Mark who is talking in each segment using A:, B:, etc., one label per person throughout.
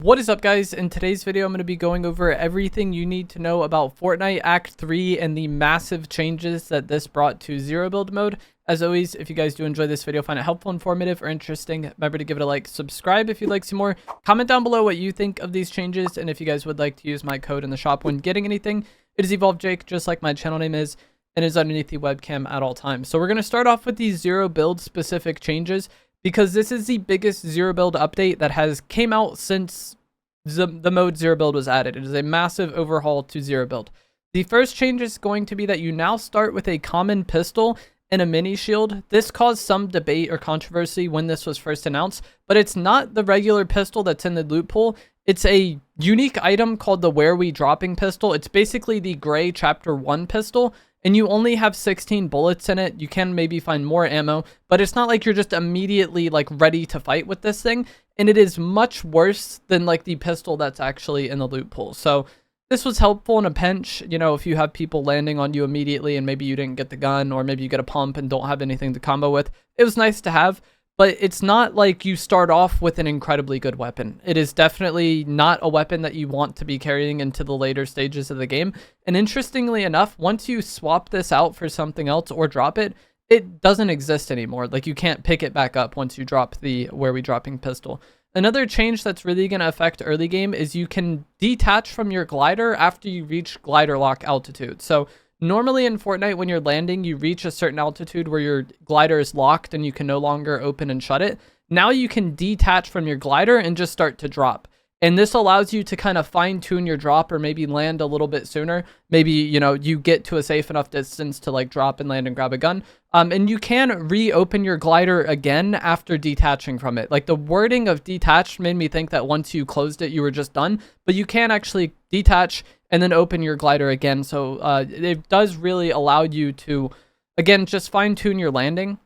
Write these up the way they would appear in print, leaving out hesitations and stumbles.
A: What is up, guys? In today's video, I'm going to be going over everything you need to know about Fortnite Act 3 and the massive changes that this brought to zero build mode. As always, if you guys do enjoy this video, find it helpful, informative, or interesting, remember to give it a like, subscribe if you'd like to see more, comment down below what you think of these changes, and if you guys would like to use my code in the shop when getting anything, it is EvolvedJake, just like my channel name is, and is underneath the webcam at all times. So we're going to start off with these zero build specific changes, because this is the biggest zero build update that has came out since the mode zero build was added. It is a massive overhaul to zero build. The first change is going to be that you now start with a common pistol and a mini shield. This caused some debate or controversy when this was first announced, but it's not the regular pistol that's in the loot pool. It's a unique item called the Where We Dropping pistol. It's basically the gray chapter 1 pistol, and you only have 16 bullets in it. You can maybe find more ammo, but it's not like you're just immediately like ready to fight with this thing. And it is much worse than like the pistol that's actually in the loot pool. So this was helpful in a pinch, you know, if you have people landing on you immediately and maybe you didn't get the gun, or maybe you get a pump and don't have anything to combo with. It was nice to have, but it's not like you start off with an incredibly good weapon. It is definitely not a weapon that you want to be carrying into the later stages of the game. And interestingly enough, once you swap this out for something else or drop it, it doesn't exist anymore. Like, you can't pick it back up once you drop the Where We Dropping pistol. Another change that's really going to affect early game is you can detach from your glider after you reach glider lock altitude. So normally in Fortnite, when you're landing, you reach a certain altitude where your glider is locked and you can no longer open and shut it. Now you can detach from your glider and just start to drop. And this allows you to kind of fine tune your drop, or maybe land a little bit sooner. Maybe, you know, you get to a safe enough distance to like drop and land and grab a gun. And you can reopen your glider again after detaching from it. Like, the wording of detached made me think that once you closed it, you were just done. But you can actually detach and then open your glider again. So it does really allow you to, again, just fine tune your landing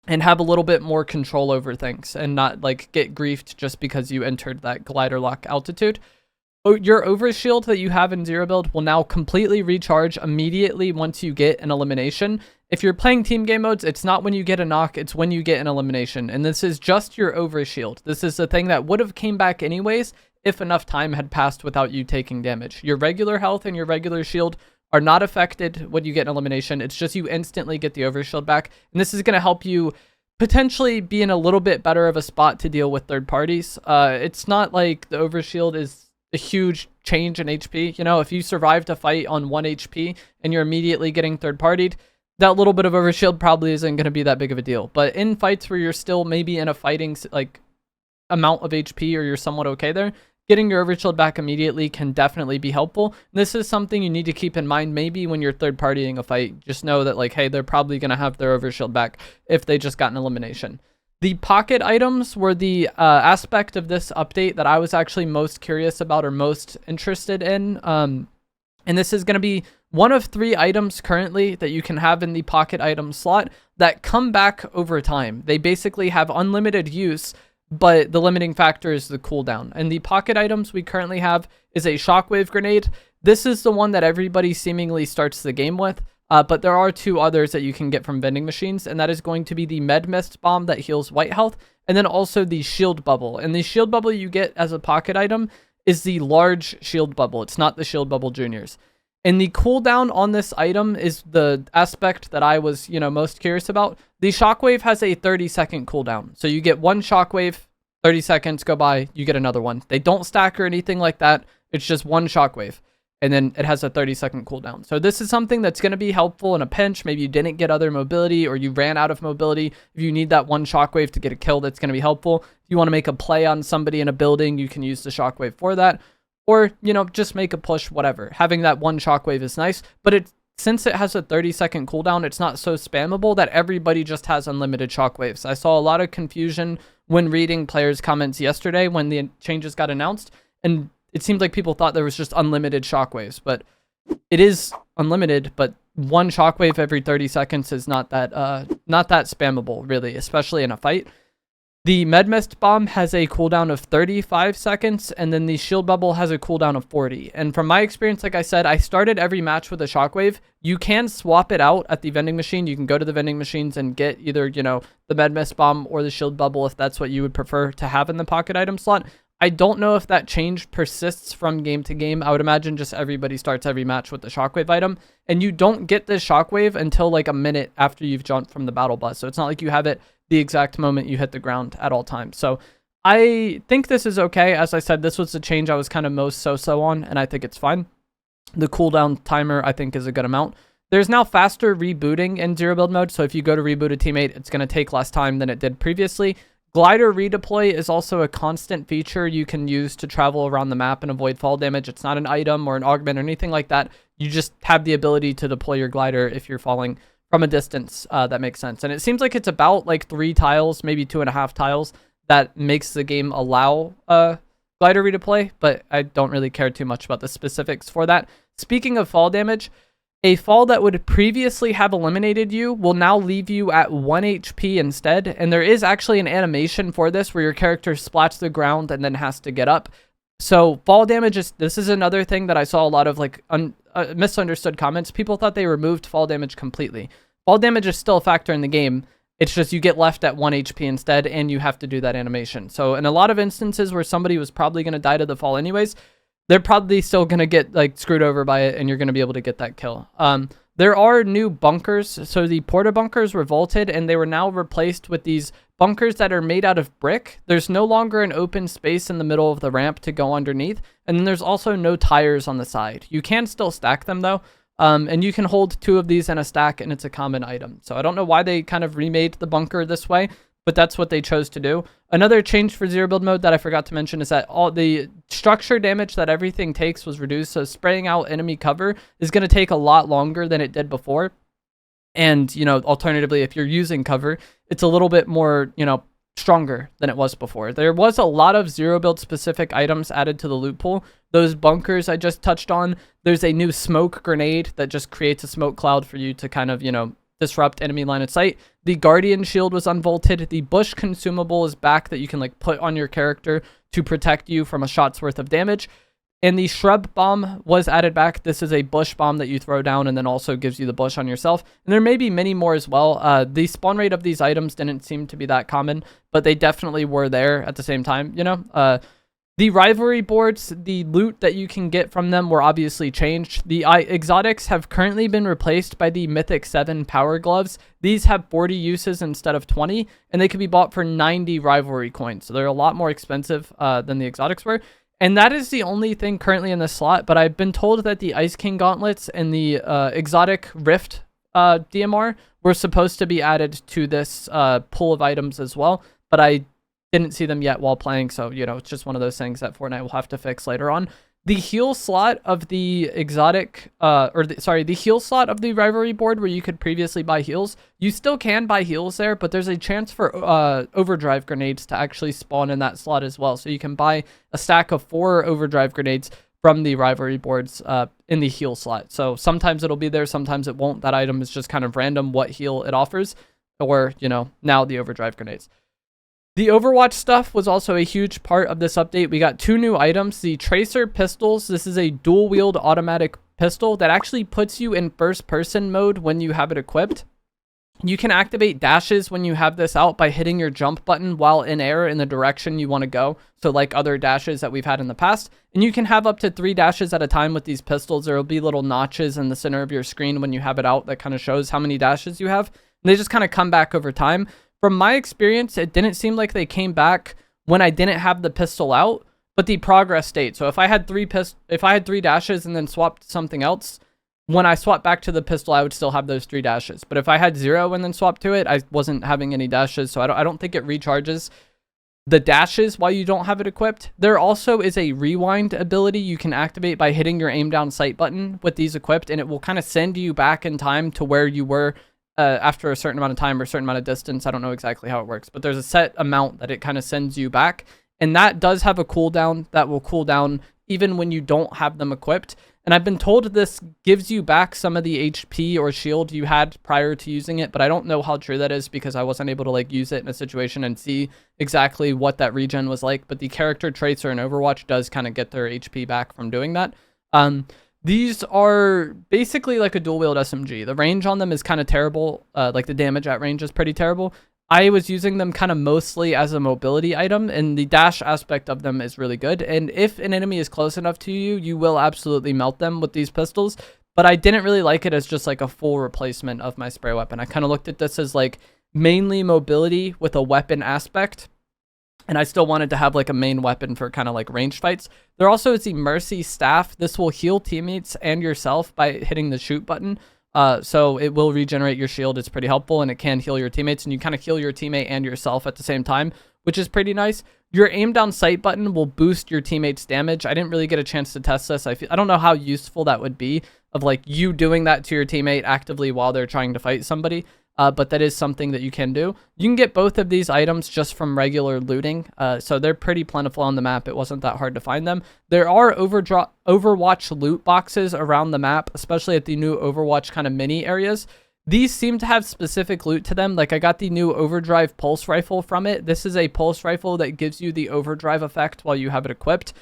A: and have a little bit more control over things and not like get griefed just because you entered that glider lock altitude. Your overshield that you have in zero build will now completely recharge immediately once you get an elimination. If you're playing team game modes, it's not when you get a knock, it's when you get an elimination. And this is just your overshield. This is the thing that would have came back anyways if enough time had passed without you taking damage. Your regular health and your regular shield are not affected when you get an elimination. It's just you instantly get the overshield back. And this is going to help you potentially be in a little bit better of a spot to deal with third parties. It's not like the overshield is a huge change in HP. You know, if you survived a fight on 1 HP and you're immediately getting third partied, that little bit of overshield probably isn't going to be that big of a deal. But in fights where you're still maybe in a fighting like amount of HP, or you're somewhat okay there, getting your overshield back immediately can definitely be helpful. This is something you need to keep in mind maybe when you're third partying a fight. Just know that, like, hey, they're probably going to have their overshield back if they just got an elimination. The pocket items were the aspect of this update that I was actually most curious about or most interested in. And this is going to be one of 3 items currently that you can have in the pocket item slot that come back over time. They basically have unlimited use, but the limiting factor is the cooldown. And the pocket items we currently have is a shockwave grenade. This is the one that everybody seemingly starts the game with, but there are 2 others that you can get from vending machines, and that is going to be the med mist bomb that heals white health, and then also the shield bubble. And the shield bubble you get as a pocket item is the large shield bubble. It's not the shield bubble juniors. And the cooldown on this item is the aspect that I was, you know, most curious about. The shockwave has a 30-second cooldown. So you get one shockwave, 30 seconds go by, you get another one. They don't stack or anything like that. It's just one shockwave. And then it has a 30-second cooldown. So this is something that's going to be helpful in a pinch. Maybe you didn't get other mobility, or you ran out of mobility. If you need that one shockwave to get a kill, that's going to be helpful. If you want to make a play on somebody in a building, you can use the shockwave for that. Or, you know, just make a push, whatever. Having that one shockwave is nice, but since it has a 30-second cooldown, it's not so spammable that everybody just has unlimited shockwaves. I saw a lot of confusion when reading players' comments yesterday when the changes got announced, and it seemed like people thought there was just unlimited shockwaves, but it is unlimited, but one shockwave every 30 seconds is not that spammable, really, especially in a fight. The med mist bomb has a cooldown of 35 seconds, and then the shield bubble has a cooldown of 40. And from my experience, like I said, I started every match with a shockwave. You can swap it out at the vending machine. You can go to the vending machines and get either, you know, the med mist bomb or the shield bubble if that's what you would prefer to have in the pocket item slot. I don't know if that change persists from game to game. I would imagine just everybody starts every match with the shockwave item, and you don't get this shockwave until like a minute after you've jumped from the battle bus. So it's not like you have it the exact moment you hit the ground at all times. So I think this is okay. As I said, this was the change I was kind of most so-so on, and I think it's fine. The cooldown timer, I think, is a good amount. There's now faster rebooting in zero build mode. So if you go to reboot a teammate, it's going to take less time than it did previously. Glider redeploy is also a constant feature you can use to travel around the map and avoid fall damage. It's not an item or an augment or anything like that. You just have the ability to deploy your glider if you're falling from a distance. That makes sense. And it seems like it's about like 3 tiles, maybe 2.5 tiles that makes the game allow glider redeploy, but I don't really care too much about the specifics for that. Speaking of fall damage, a fall that would previously have eliminated you will now leave you at 1 HP instead. And there is actually an animation for this where your character splats the ground and then has to get up. So fall damage this is another thing that I saw a lot of like misunderstood comments. People thought they removed fall damage completely. Fall damage is still a factor in the game. It's just you get left at 1 HP instead, and you have to do that animation. So in a lot of instances where somebody was probably going to die to the fall anyways, they're probably still going to get like screwed over by it, and you're going to be able to get that kill. There are new bunkers. So the porta bunkers revolted, and they were now replaced with these bunkers that are made out of brick. There's no longer an open space in the middle of the ramp to go underneath. And then there's also no tires on the side. You can still stack them though. And you can hold 2 of these in a stack, and it's a common item. So I don't know why they kind of remade the bunker this way, but that's what they chose to do. Another change for zero build mode that I forgot to mention is that all the structure damage that everything takes was reduced. So spraying out enemy cover is going to take a lot longer than it did before. And, you know, alternatively, if you're using cover, it's a little bit more, you know, stronger than it was before. There was a lot of zero build specific items added to the loot pool. Those bunkers I just touched on. There's a new smoke grenade that just creates a smoke cloud for you to kind of, you know, disrupt enemy line of sight. The guardian shield was unvaulted. The bush consumable is back that you can like put on your character to protect you from a shot's worth of damage. And the shrub bomb was added back. This is a bush bomb that you throw down and then also gives you the bush on yourself. And there may be many more as well. The spawn rate of these items didn't seem to be that common, but they definitely were there at the same time, you know. The rivalry boards, the loot that you can get from them were obviously changed. The exotics have currently been replaced by the Mythic 7 power gloves. These have 40 uses instead of 20, and they can be bought for 90 rivalry coins. So they're a lot more expensive than the exotics were. And that is the only thing currently in this slot, but I've been told that the Ice King gauntlets and the exotic Rift DMR were supposed to be added to this pool of items as well, but I didn't see them yet while playing, so, you know, it's just one of those things that Fortnite will have to fix later on. The heal slot of the exotic, the heal slot of the rivalry board where you could previously buy heals, you still can buy heals there, but there's a chance for overdrive grenades to actually spawn in that slot as well. So you can buy a stack of 4 overdrive grenades from the rivalry boards in the heal slot. So sometimes it'll be there, sometimes it won't. That item is just kind of random what heal it offers, or, you know, now the overdrive grenades. The Overwatch stuff was also a huge part of this update. We got 2 new items. The Tracer pistols. This is a dual-wield automatic pistol that actually puts you in first-person mode when you have it equipped. You can activate dashes when you have this out by hitting your jump button while in air in the direction you want to go. So like other dashes that we've had in the past. And you can have up to 3 dashes at a time with these pistols. There will be little notches in the center of your screen when you have it out that kind of shows how many dashes you have. And they just kind of come back over time. From my experience, it didn't seem like they came back when I didn't have the pistol out, but the progress stayed. So if I had 3 dashes and then swapped something else, when I swapped back to the pistol, I would still have those 3 dashes. But if I had 0 and then swapped to it, I wasn't having any dashes, so I don't think it recharges the dashes while you don't have it equipped. There also is a rewind ability you can activate by hitting your aim down sight button with these equipped, and it will kind of send you back in time to where you were after a certain amount of time or a certain amount of distance. I don't know exactly how it works, but there's a set amount that it kind of sends you back. And that does have a cooldown that will cool down even when you don't have them equipped. And I've been told this gives you back some of the HP or shield you had prior to using it, but I don't know how true that is because I wasn't able to like use it in a situation and see exactly what that regen was like. But the character Tracer in Overwatch does kind of get their HP back from doing that. These are basically like a dual wield SMG. The range on them is kind of terrible. Like the damage at range is pretty terrible. I was using them kind of mostly as a mobility item, and the dash aspect of them is really good. And if an enemy is close enough to you, you will absolutely melt them with these pistols. But I didn't really like it as just like a full replacement of my spray weapon. I kind of looked at this as like mainly mobility with a weapon aspect. And I still wanted to have like a main weapon for kind of like ranged fights. There also is the Mercy Staff. This will heal teammates and yourself by hitting the shoot button. So it will regenerate your shield. It's pretty helpful, and it can heal your teammates, and you kind of heal your teammate and yourself at the same time, which is pretty nice. Your aim down sight button will boost your teammates' damage. I didn't really get a chance to test this. I don't know how useful that would be of like you doing that to your teammate actively while they're trying to fight somebody. But that is something that you can do. You can get both of these items just from regular looting. So they're pretty plentiful on the map. It wasn't that hard to find them. There are Overwatch loot boxes around the map, especially at the new Overwatch kind of mini areas. These seem to have specific loot to them. Like I got the new Overdrive pulse rifle from it. This is a pulse rifle that gives you the overdrive effect while you have it equipped.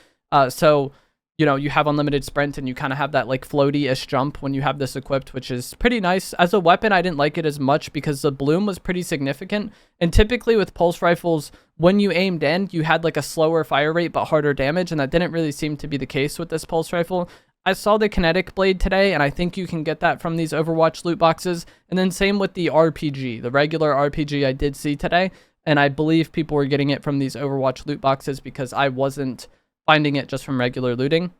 A: So you know, you have unlimited sprint, and you kind of have that like floaty-ish jump when you have this equipped, which is pretty nice. As a weapon, I didn't like it as much because the bloom was pretty significant. And typically with pulse rifles, when you aimed in, you had like a slower fire rate but harder damage, and that didn't really seem to be the case with this pulse rifle. I saw the kinetic blade today, and I think you can get that from these Overwatch loot boxes. And then same with the RPG, the regular RPG I did see today, and I believe people were getting it from these Overwatch loot boxes because I wasn't finding it just from regular looting.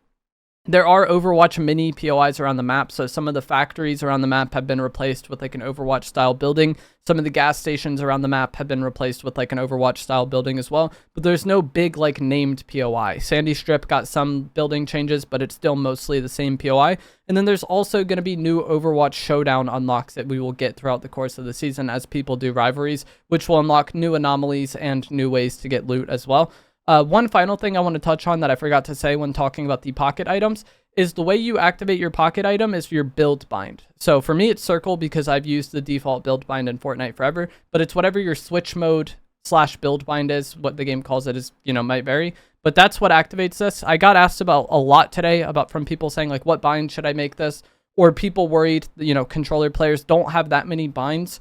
A: There are Overwatch mini POIs around the map, so some of the factories around the map have been replaced with like an Overwatch style building. Some of the gas stations around the map have been replaced with like an Overwatch style building as well, but there's no big like named POI. Sandy Strip got some building changes, but it's still mostly the same POI. And then there's also going to be new Overwatch showdown unlocks that we will get throughout the course of the season as people do rivalries, which will unlock new anomalies and new ways to get loot as well. One final thing I want to touch on that I forgot to say when talking about the pocket items is the way you activate your pocket item is your build bind. So for me, it's circle because I've used the default build bind in Fortnite forever, but it's whatever your switch mode / build bind is. What the game calls it is, you know, might vary, but that's what activates this. I got asked about a lot today from people saying like, what bind should I make this? Or people worried, you know, controller players don't have that many binds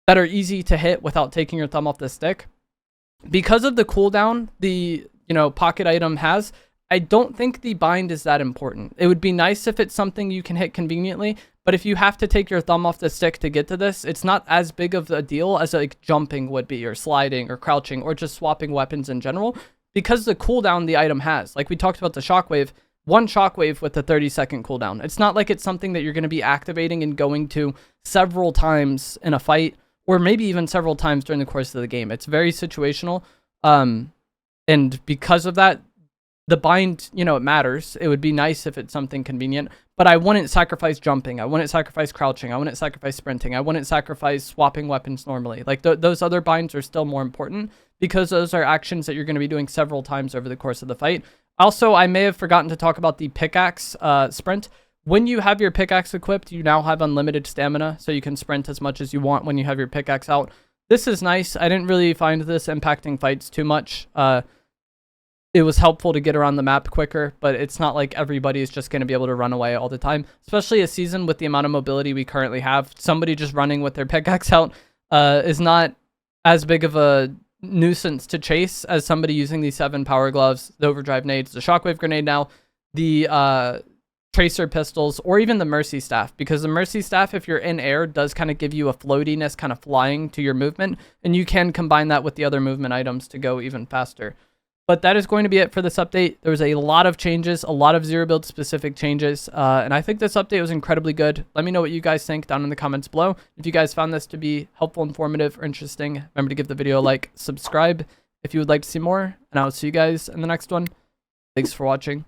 A: that are easy to hit without taking your thumb off the stick. Because of the cooldown the, you know, pocket item has, I don't think the bind is that important. It would be nice if it's something you can hit conveniently, but if you have to take your thumb off the stick to get to this, it's not as big of a deal as like jumping would be, or sliding, or crouching, or just swapping weapons in general, because the cooldown the item has. Like we talked about the shockwave, one shockwave with a 30-second cooldown. It's not like it's something that you're going to be activating and going to several times in a fight, or maybe even several times during the course of the game. It's very situational. And because of that, the bind, you know, it matters. It would be nice if it's something convenient, but I wouldn't sacrifice jumping. I wouldn't sacrifice crouching. I wouldn't sacrifice sprinting. I wouldn't sacrifice swapping weapons normally. Like those other binds are still more important because those are actions that you're going to be doing several times over the course of the fight. Also, I may have forgotten to talk about the pickaxe sprint. When you have your pickaxe equipped, you now have unlimited stamina, so you can sprint as much as you want when you have your pickaxe out. This is nice. I didn't really find this impacting fights too much. It was helpful to get around the map quicker, but it's not like everybody is just going to be able to run away all the time, especially a season with the amount of mobility we currently have. Somebody just running with their pickaxe out is not as big of a nuisance to chase as somebody using the 7 power gloves, the overdrive nades, the shockwave grenade now, the tracer pistols, or even the Mercy Staff, because the Mercy Staff, if you're in air, does kind of give you a floatiness, kind of flying to your movement, and you can combine that with the other movement items to go even faster. But that is going to be it for this update. There was a lot of changes, a lot of zero build specific changes, and I think this update was incredibly good. Let me know what you guys think down in the comments below. If you guys found this to be helpful, informative, or interesting, remember to give the video a like, subscribe if you would like to see more, and I will see you guys in the next one. Thanks for watching.